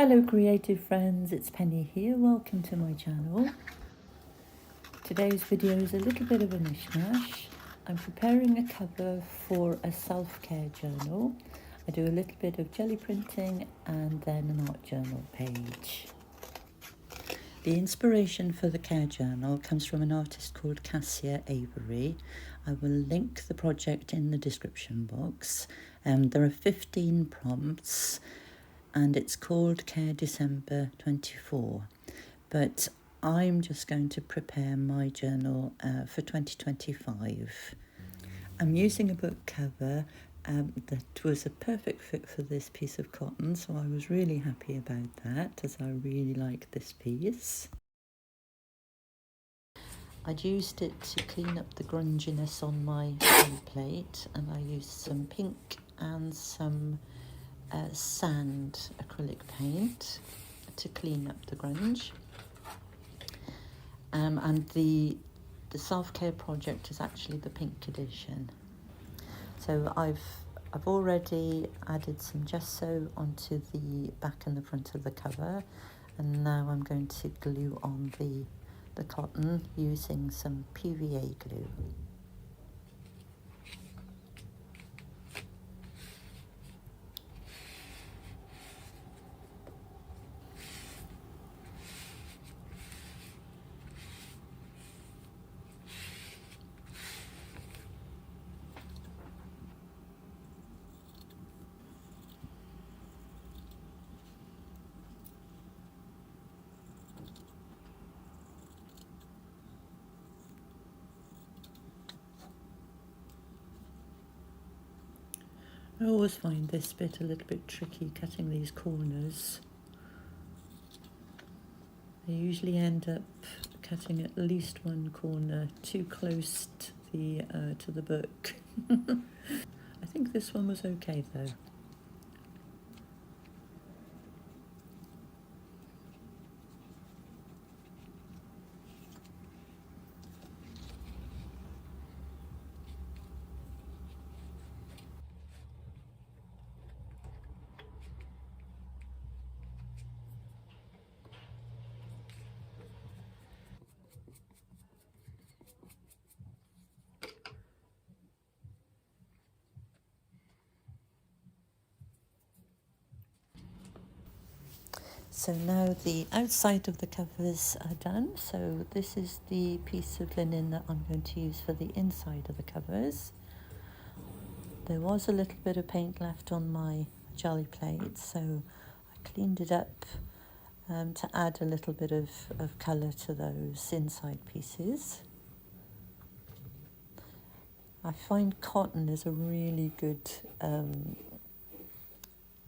Hello creative friends, it's Penny here, welcome to my channel. Today's video is a little bit of a mishmash. I'm preparing a cover for a self-care journal. I do a little bit of jelly printing and then an art journal page. The inspiration for the care journal comes from an artist called Cassia Avery. I will link the project in the description box. There are 15 prompts and it's called Care December 24. But I'm just going to prepare my journal for 2025. I'm using a book cover that was a perfect fit for this piece of cotton, so I was really happy about that, as I really like this piece. I'd used it to clean up the grunginess on my plate, and I used some pink and some sand acrylic paint to clean up the grunge. And the self-care project is actually the pink edition. So I've already added some gesso onto the back and the front of the cover, and now I'm going to glue on the cotton using some PVA glue. I always find this bit a little bit tricky, cutting these corners. I usually end up cutting at least one corner too close to the book. I think this one was okay though. So now the outside of the covers are done. So this is the piece of linen that I'm going to use for the inside of the covers. There was a little bit of paint left on my jelly plate, so I cleaned it up to add a little bit of colour to those inside pieces. I find cotton is a really good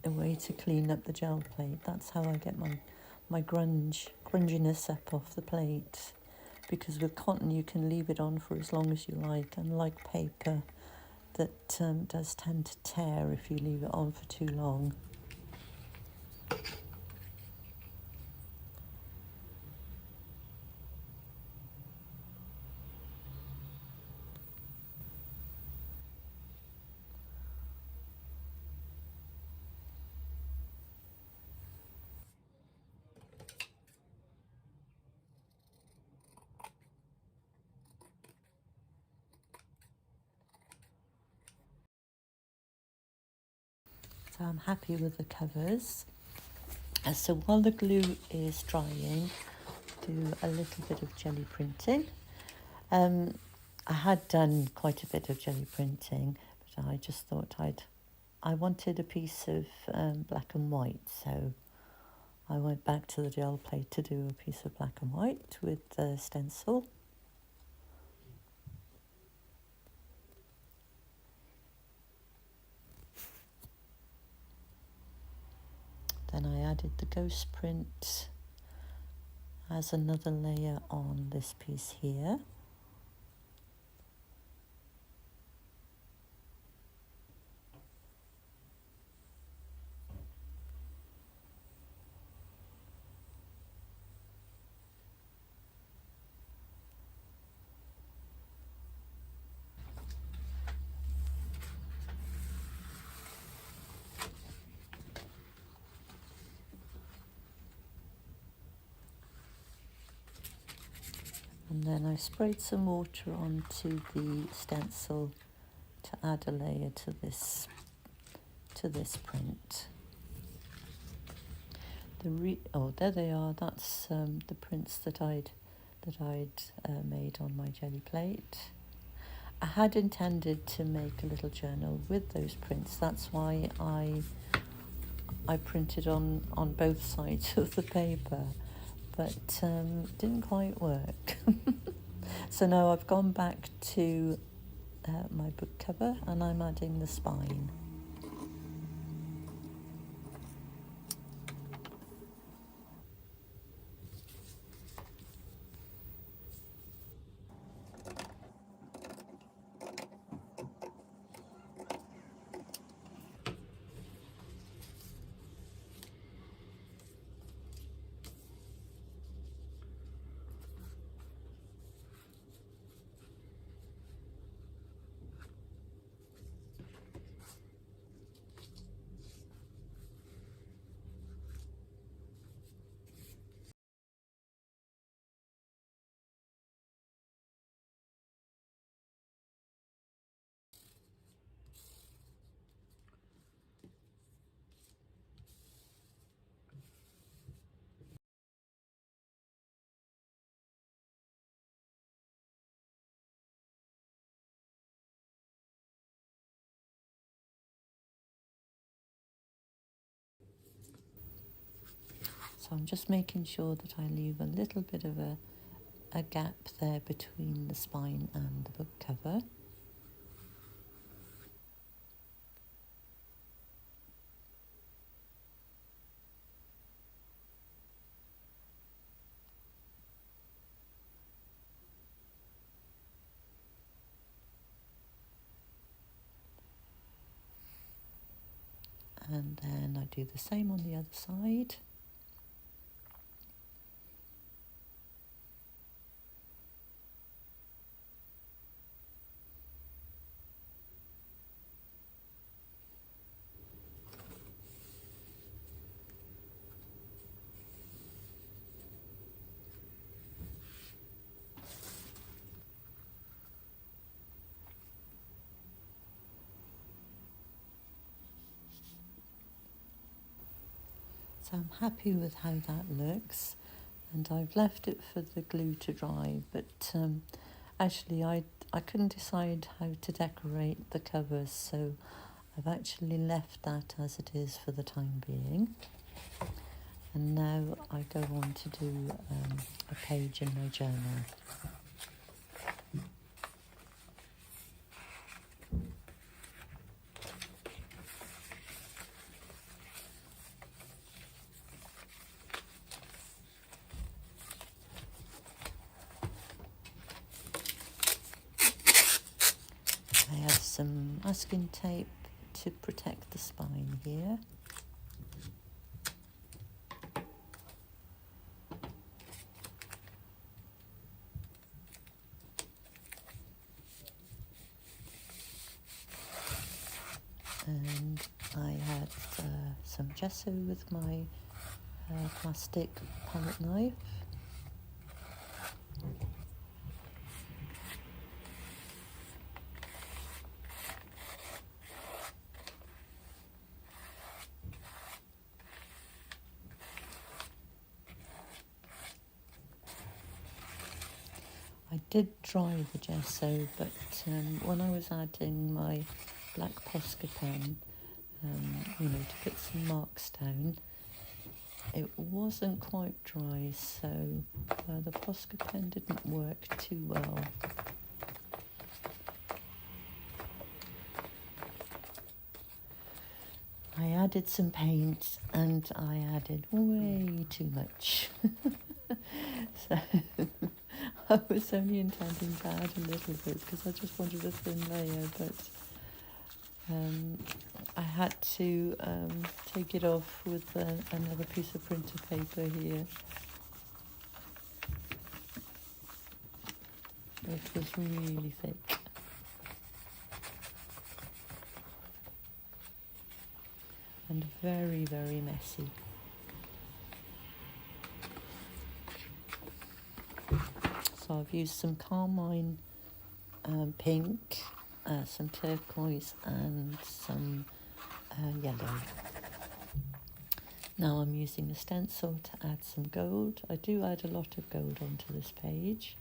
a way to clean up the gel plate. That's how I get my grunginess up off the plate, because with cotton you can leave it on for as long as you like, unlike paper that does tend to tear if you leave it on for too long. So I'm happy with the covers. So while the glue is drying, do a little bit of jelly printing. I had done quite a bit of jelly printing, but I just thought I wanted a piece of black and white, so I went back to the gel plate to do a piece of black and white with the stencil. Then I added the ghost print as another layer on this piece here. And then I sprayed some water onto the stencil to add a layer to this print. There they are. That's the prints that I'd made on my jelly plate. I had intended to make a little journal with those prints. That's why I printed on both sides of the paper, but didn't quite work. So now I've gone back to my book cover and I'm adding the spine. So I'm just making sure that I leave a little bit of a gap there between the spine and the book cover. And then I do the same on the other side. So I'm happy with how that looks, and I've left it for the glue to dry, but actually I couldn't decide how to decorate the covers, so I've actually left that as it is for the time being. And now I go on to do a page in my journal. I have some masking tape to protect the spine here. And I had some gesso with my plastic palette knife. I did dry the gesso, but when I was adding my black Posca pen, to put some marks down, it wasn't quite dry, so the Posca pen didn't work too well. I added some paint and I added way too much. So I was only intending to add a little bit because I just wanted a thin layer, but I had to take it off with another piece of printer paper here. It was really thick. And very, very messy. So I've used some carmine pink, some turquoise and some yellow. Now I'm using a stencil to add some gold. I do add a lot of gold onto this page.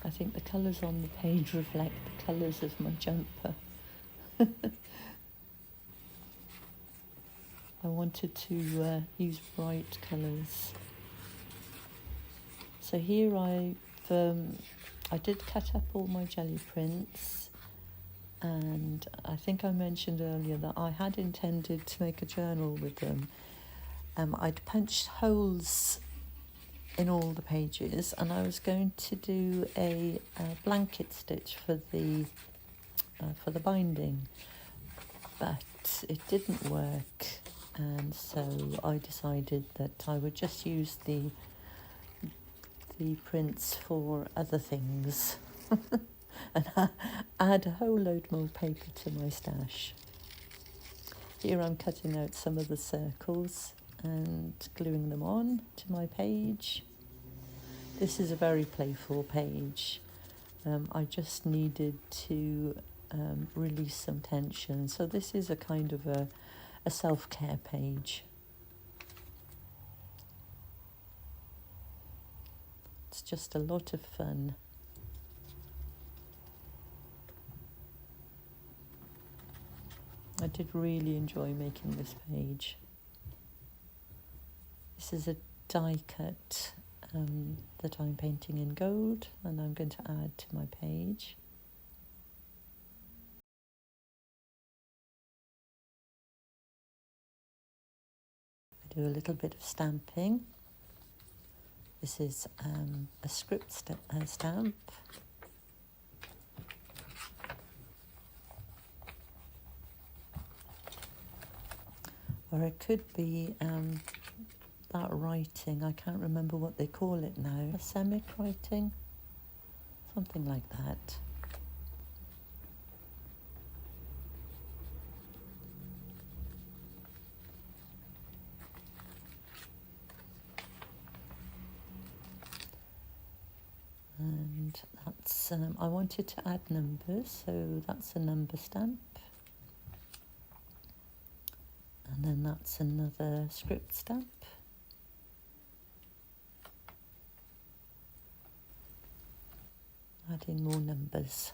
I think the colours on the page reflect the colours of my jumper. I wanted to use bright colours. So here I did cut up all my jelly prints, and I think I mentioned earlier that I had intended to make a journal with them. I'd punched holes in all the pages, and I was going to do a blanket stitch for the binding, but it didn't work, and so I decided that I would just use the prints for other things and add a whole load more paper to my stash. Here I'm cutting out some of the circles and gluing them on to my page. This is a very playful page. I just needed to release some tension. So this is a kind of a self-care page. It's just a lot of fun. I did really enjoy making this page. This is a die cut that I'm painting in gold, and I'm going to add to my page. I do a little bit of stamping. This is a script stamp. Or it could be that writing, I can't remember what they call it now, a semic writing, something like that. And that's, I wanted to add numbers, so that's a number stamp. And then that's another script stamp. Adding more numbers.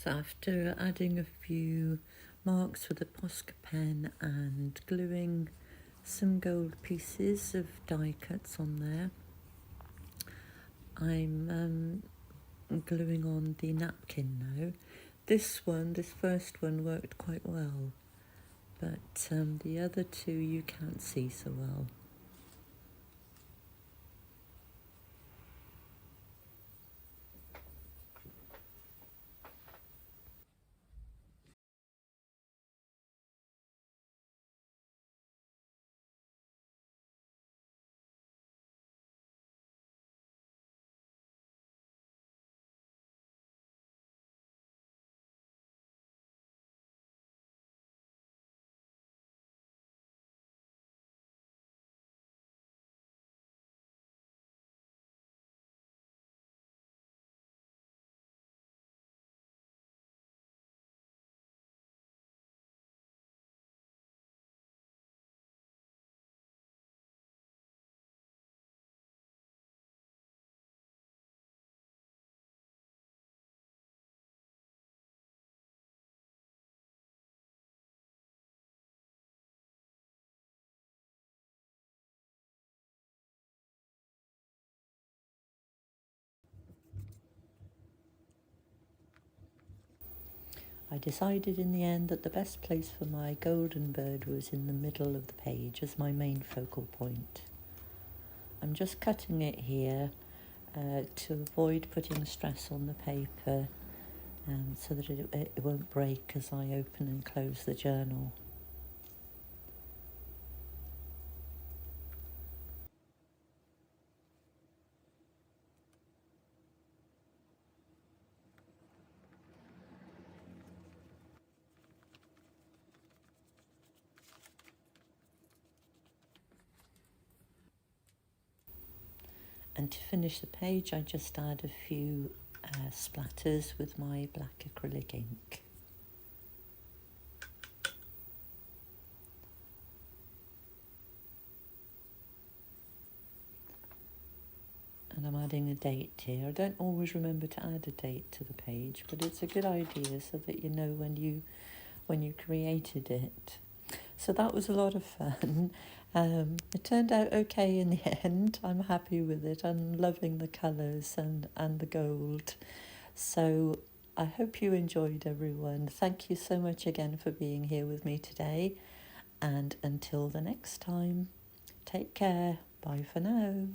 So after adding a few marks with a Posca pen and gluing some gold pieces of die cuts on there, I'm gluing on the napkin now. This first one worked quite well, but the other two you can't see so well. I decided in the end that the best place for my golden bird was in the middle of the page as my main focal point. I'm just cutting it here to avoid putting stress on the paper so that it won't break as I open and close the journal. And to finish the page, I just add a few splatters with my black acrylic ink. And I'm adding a date here. I don't always remember to add a date to the page, but it's a good idea so that you know when you created it. So that was a lot of fun. It turned out okay in the end. I'm happy with it. I'm loving the colours and the gold. So I hope you enjoyed, everyone. Thank you so much again for being here with me today. And until the next time, take care. Bye for now.